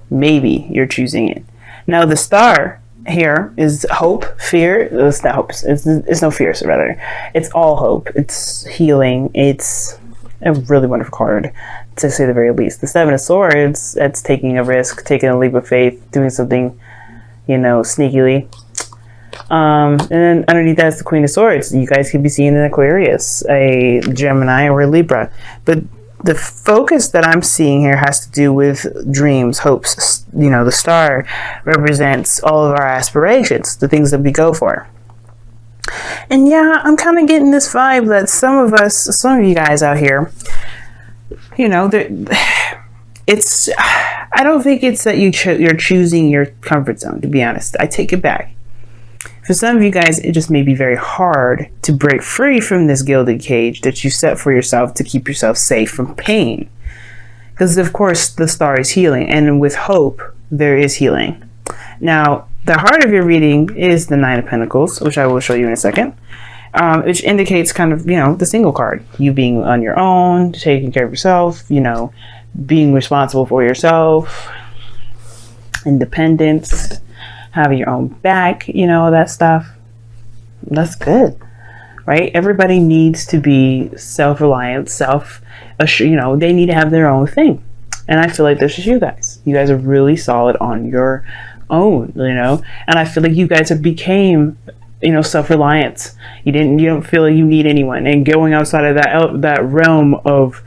Maybe you're choosing it. Now the star here is hope, fear. It's not hope. It's no fear, so rather. It's all hope. It's healing. It's a really wonderful card, to say the very least. The Seven of Swords, that's taking a risk, taking a leap of faith, doing something, sneakily. And then underneath that is the Queen of Swords. You guys could be seeing an Aquarius, a Gemini, or a Libra. But the focus that I'm seeing here has to do with dreams, hopes. The star represents all of our aspirations, the things that we go for. And yeah, I'm kind of getting this vibe that some of you guys out here, it's, I don't think it's that you're choosing your comfort zone, to be honest. I take it back. For some of you guys, it just may be very hard to break free from this gilded cage that you set for yourself to keep yourself safe from pain. Because, of course, the star is healing. And with hope, there is healing. Now, the heart of your reading is the Nine of Pentacles, which I will show you in a second. Which indicates kind of, the single card. You being on your own, taking care of yourself, being responsible for yourself, independence, having your own back, that stuff. That's good, right? Everybody needs to be self-reliant, they need to have their own thing. And I feel like this is you guys. You guys are really solid on your own, and I feel like you guys have became, self-reliant. You don't feel like you need anyone, and going outside of that realm of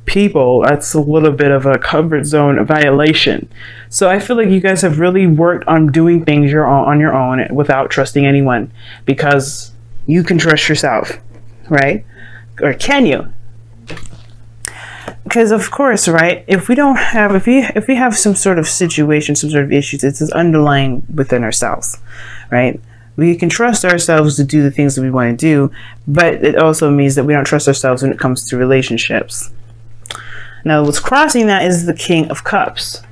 people, that's a little bit of a comfort zone violation. So I feel like you guys have really worked on doing things on your own without trusting anyone, because you can trust yourself, right? Or can you? Because of course, right, if we have some sort of situation, some sort of issues, it's underlying within ourselves, right? We can trust ourselves to do the things that we want to do, but it also means that we don't trust ourselves when it comes to relationships. Now, what's crossing that is the King of Cups,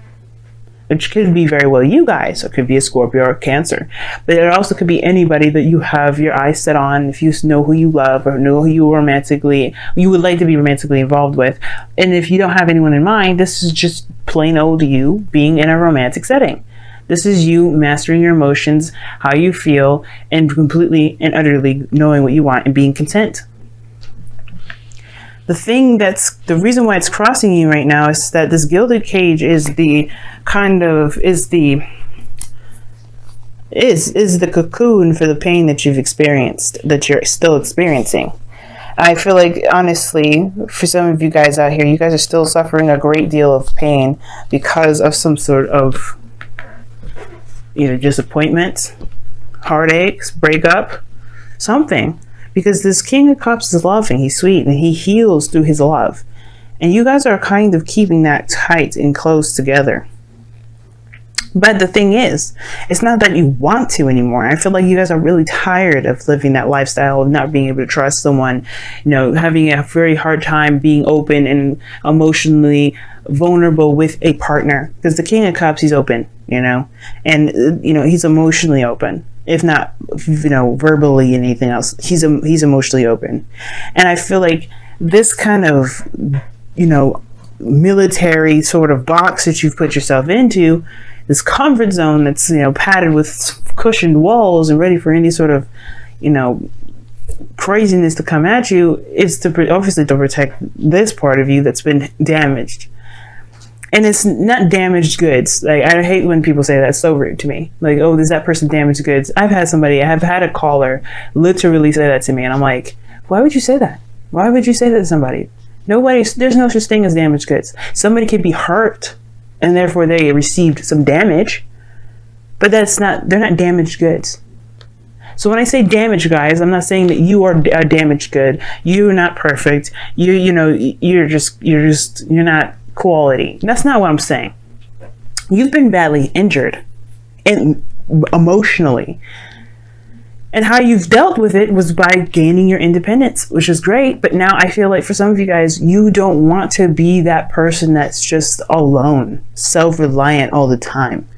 which could be very well you guys, or it could be a Scorpio or a Cancer. But it also could be anybody that you have your eyes set on, if you know who you love or know who you would like to be romantically involved with. And if you don't have anyone in mind, this is just plain old you being in a romantic setting. This is you mastering your emotions, how you feel, and completely and utterly knowing what you want and being content. The reason why it's crossing you right now is that this gilded cage is the cocoon for the pain that you've experienced, that you're still experiencing. I feel like, honestly, for some of you guys out here, you guys are still suffering a great deal of pain because of some sort of either disappointment, heartaches, breakup, something. Because this King of Cups is loving, he's sweet, and he heals through his love. And you guys are kind of keeping that tight and close together. But the thing is, it's not that you want to anymore. I feel like you guys are really tired of living that lifestyle of not being able to trust someone, having a very hard time being open and emotionally vulnerable with a partner. Because the King of Cups, he's open, and, he's emotionally open. If not, verbally and anything else, he's emotionally open. And I feel like this kind of, military sort of box that you've put yourself into, this comfort zone that's, padded with cushioned walls and ready for any sort of, craziness to come at you, is obviously to protect this part of you that's been damaged. And it's not damaged goods. Like, I hate when people say that. It's so rude to me. Like, oh, does that person damaged goods? I have had a caller literally say that to me. And I'm like, why would you say that? Why would you say that to somebody? There's no such thing as damaged goods. Somebody could be hurt and therefore they received some damage, but they're not damaged goods. So when I say damaged, guys, I'm not saying that you are a damaged good. You're not perfect. You're not quality. That's not what I'm saying. You've been badly injured and emotionally, and how you've dealt with it was by gaining your independence, which is great. But now I feel like for some of you guys, you don't want to be that person that's just alone, self-reliant all the time.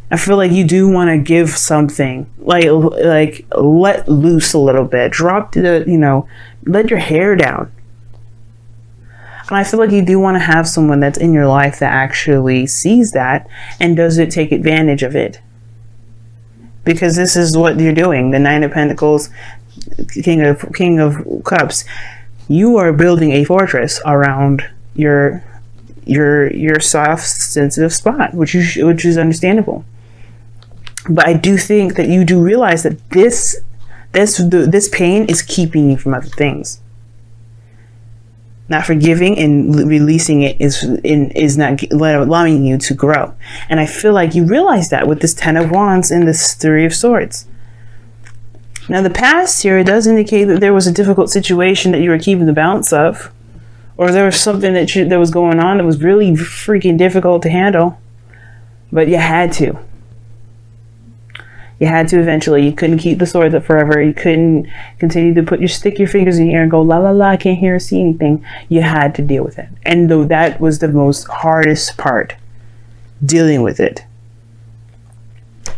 I feel like you do want to give something, like let loose a little bit, let your hair down. And I feel like you do want to have someone that's in your life that actually sees that and doesn't take advantage of it. Because this is what you're doing. The Nine of Pentacles, King of Cups. You are building a fortress around your soft, sensitive spot, which is understandable. But I do think that you do realize that this pain is keeping you from other things. Not forgiving and releasing it is not allowing you to grow. And I feel like you realize that with this Ten of Wands and this Three of Swords. Now the past here, it does indicate that there was a difficult situation that you were keeping the balance of. Or there was something that was going on that was really freaking difficult to handle. But you had to. You had to eventually. You couldn't keep the swords up forever. You couldn't continue to stick your fingers in the air and go, la la la, I can't hear or see anything. You had to deal with it. And though that was the most hardest part, dealing with it.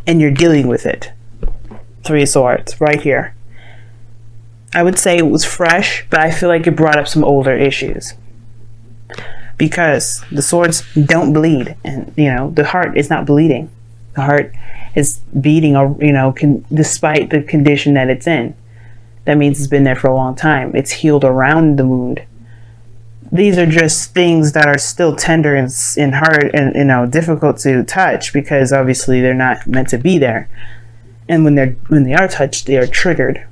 And you're dealing with it. Three of Swords, right here. I would say it was fresh, but I feel like it brought up some older issues. Because the swords don't bleed. And, the heart is not bleeding. The heart is beating, despite the condition that it's in. That means it's been there for a long time. It's healed around the wound. These are just things that are still tender and hard and difficult to touch, because obviously they're not meant to be there. And when they are touched, they are triggered.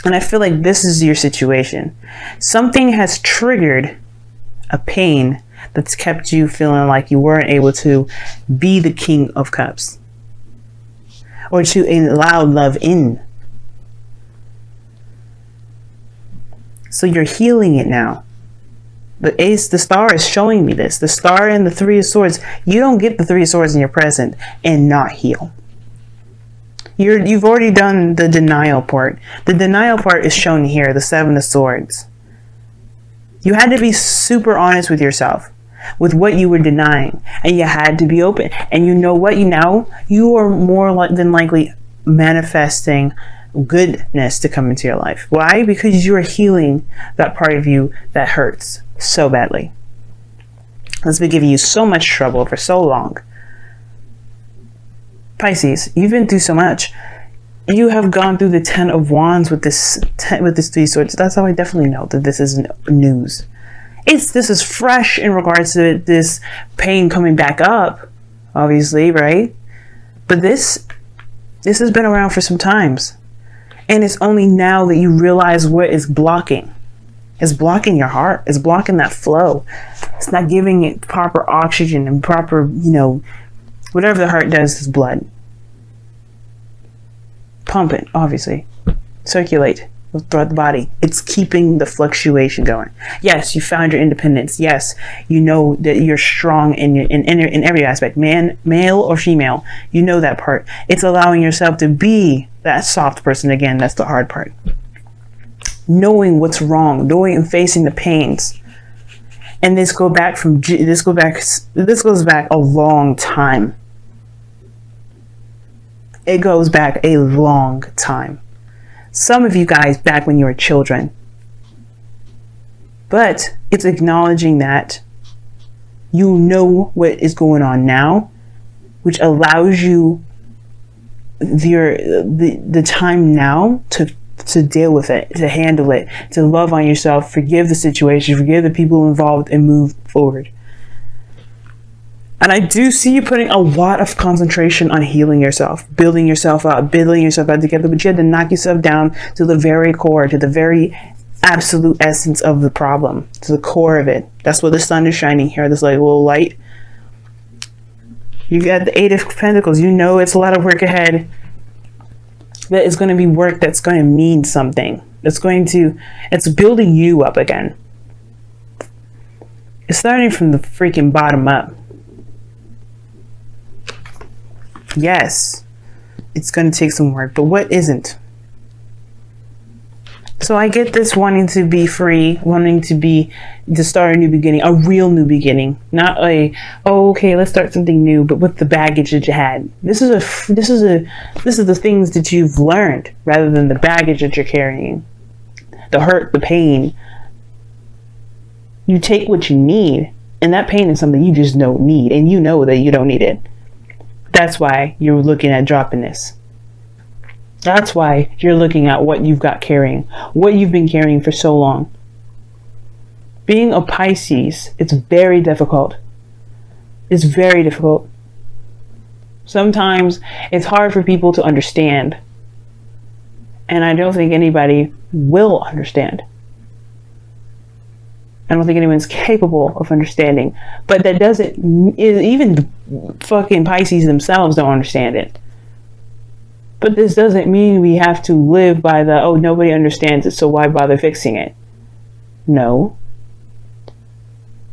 And I feel like this is your situation. Something has triggered a pain that's kept you feeling like you weren't able to be the King of Cups. Or to allow love in. So you're healing it now. The star is showing me this. The star and the Three of Swords. You don't get the Three of Swords in your present and not heal. You've already done the denial part. The denial part is shown here, the Seven of Swords. You had to be super honest with yourself, with what you were denying, and you had to be open. And you know what? You are more than likely manifesting goodness to come into your life. Why? Because you are healing that part of you that hurts so badly. That's been giving you so much trouble for so long. Pisces, you've been through so much. You have gone through the Ten of Wands with this Three Swords. That's how I definitely know that this isn't news. This is fresh in regards to this pain coming back up, obviously, right? But this has been around for some times. And it's only now that you realize what is blocking. It's blocking your heart. It's blocking that flow. It's not giving it proper oxygen and proper, whatever the heart does is blood. Pump it, obviously. Circulate throughout the body. It's keeping the fluctuation going. Yes, you found your independence. Yes, you know that you're strong in every aspect. Male or female, you know that part. It's allowing yourself to be that soft person again. That's the hard part. Knowing what's wrong, knowing and facing the pains. And this goes back a long time. It goes back a long time. Some of you guys back when you were children. But it's acknowledging that you know what is going on now, which allows you the time now to deal with it, to handle it, to love on yourself, forgive the situation, forgive the people involved, and move forward. And I do see you putting a lot of concentration on healing yourself, building yourself up together, but you had to knock yourself down to the very core, to the very absolute essence of the problem, to the core of it. That's what the sun is shining here, this like little light. You got the Eight of Pentacles. You know it's a lot of work ahead. That is going to be work that's going to mean something. It's building you up again. It's starting from the freaking bottom up. Yes, it's going to take some work, but what isn't? So I get this wanting to be free, wanting to start a new beginning, a real new beginning, not okay, let's start something new, but with the baggage that you had. This is the things that you've learned rather than the baggage that you're carrying, the hurt, the pain. You take what you need, and that pain is something you just don't need, and you know that you don't need it. That's why you're looking at dropping this. That's why you're looking at what you've got carrying, what you've been carrying for so long. Being a Pisces, it's very difficult. It's very difficult. Sometimes it's hard for people to understand. And I don't think anybody will understand. I don't think anyone's capable of understanding. But that doesn't, even fucking Pisces themselves don't understand it. But this doesn't mean we have to live by the, oh, nobody understands it, so why bother fixing it? No.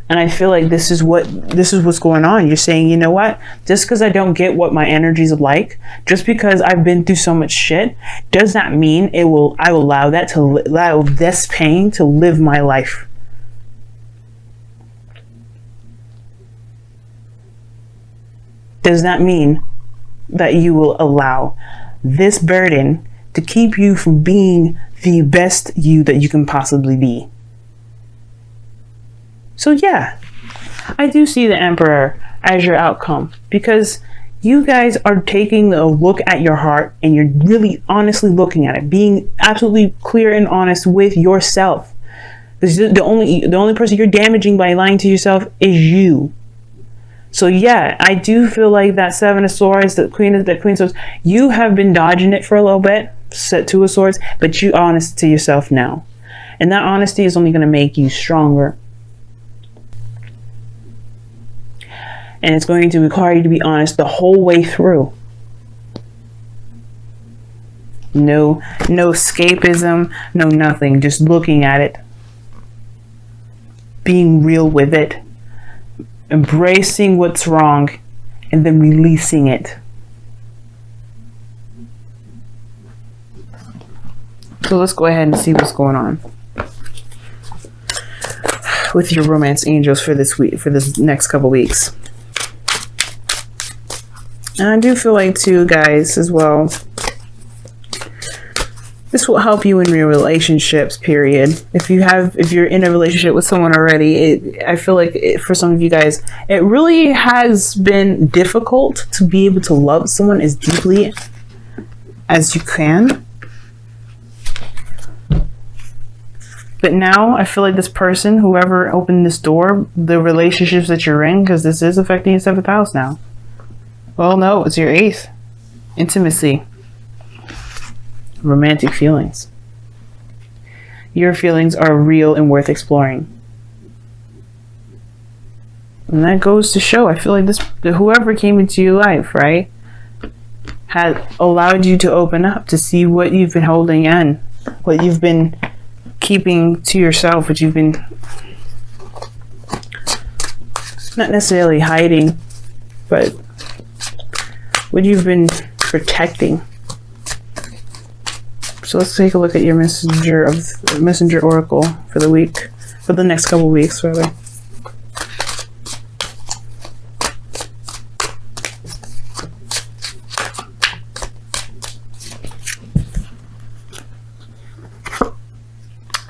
And I feel like this is what's going on. You're saying, you know what? Just because I don't get what my energies like, just because I've been through so much shit, does not mean I will allow this pain to live my life. Does not mean that you will allow this burden to keep you from being the best you that you can possibly be. So yeah, I do see the Emperor as your outcome, because you guys are taking a look at your heart and you're really honestly looking at it, being absolutely clear and honest with yourself. Because the only person you're damaging by lying to yourself is you. So yeah, I do feel like that Seven of Swords, that Queen of Swords, you have been dodging it for a little bit, set Two of Swords, but you're honest to yourself now. And that honesty is only going to make you stronger. And it's going to require you to be honest the whole way through. No escapism, no nothing, just looking at it. Being real with it. Embracing what's wrong and then releasing it. So let's go ahead and see what's going on with your romance angels for this week, for this next couple weeks. And I do feel like too, guys, as well, this will help you in your relationships, period. If you're in a relationship with someone already, I feel like for some of you guys, it really has been difficult to be able to love someone as deeply as you can. But now I feel like this person, whoever opened this door, the relationships that you're in, because this is affecting your 7th house now. Well, no, it's your 8th. Intimacy. Romantic feelings. Your feelings are real and worth exploring. And that goes to show, I feel like whoever came into your life, right, had allowed you to open up to see what you've been holding in, what you've been keeping to yourself, what you've been not necessarily hiding, but what you've been protecting. So let's take a look at your messenger oracle for the week, for the next couple weeks, rather.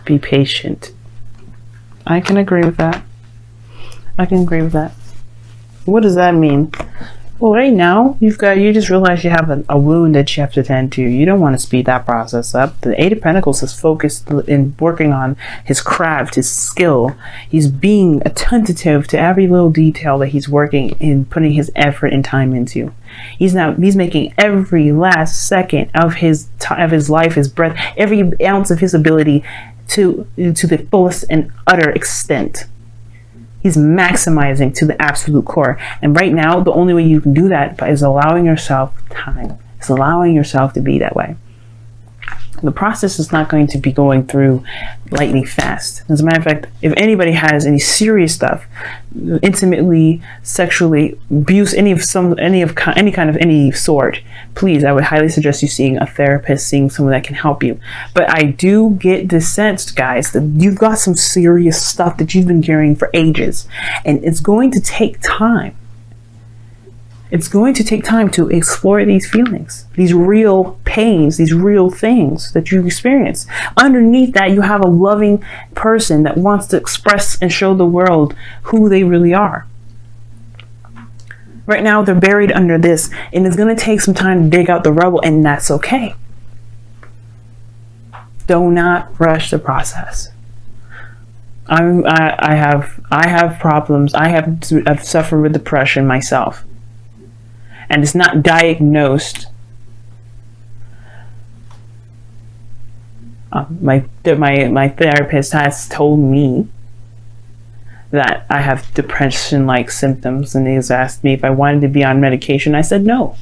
Be patient. I can agree with that. I can agree with that. What does that mean? Well, right now, you just realized you have a wound that you have to tend to. You don't want to speed that process up. The Eight of Pentacles is focused in working on his craft, his skill. He's being attentive to every little detail that he's working in, putting his effort and time into. He's making every last second of his life, his breath, every ounce of his ability to the fullest and utter extent. He's maximizing to the absolute core. And right now, the only way you can do that is allowing yourself time. It's allowing yourself to be that way. The process is not going to be going through lightning fast. As a matter of fact, if anybody has any serious stuff, intimately, sexually, abuse, any kind of any sort, please, I would highly suggest you seeing a therapist, seeing someone that can help you. But I do get the sense, guys, that you've got some serious stuff that you've been carrying for ages, and it's going to take time. It's going to take time to explore these feelings, these real pains, these real things that you experience. Underneath that, you have a loving person that wants to express and show the world who they really are. Right now, they're buried under this, and it's going to take some time to dig out the rubble, and that's okay. Do not rush the process. I have problems. I've suffered with depression myself, and it's not diagnosed. My therapist has told me that I have depression-like symptoms, and he's asked me if I wanted to be on medication. I said no,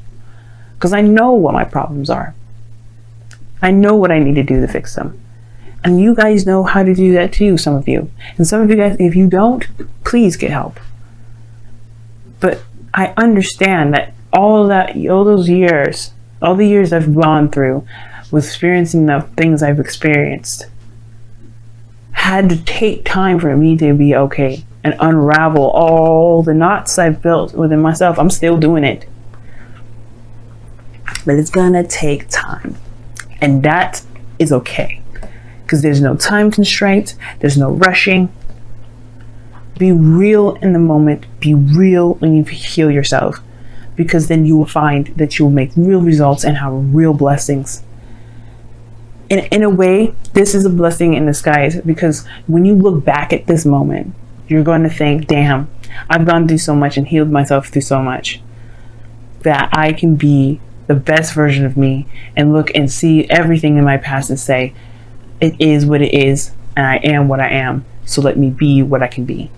because I know what my problems are. I know what I need to do to fix them. And you guys know how to do that too, some of you. And some of you guys, if you don't, please get help. But I understand that all the years I've gone through with experiencing the things I've experienced had to take time for me to be okay and unravel all the knots I've built within myself. I'm still doing it. But it's gonna take time. And that is okay. Because there's no time constraint, there's no rushing. Be real in the moment, be real when you heal yourself, because then you will find that you will make real results and have real blessings. In a way, this is a blessing in disguise, because when you look back at this moment, you're going to think, damn, I've gone through so much and healed myself through so much that I can be the best version of me and look and see everything in my past and say, it is what it is, and I am what I am, so let me be what I can be.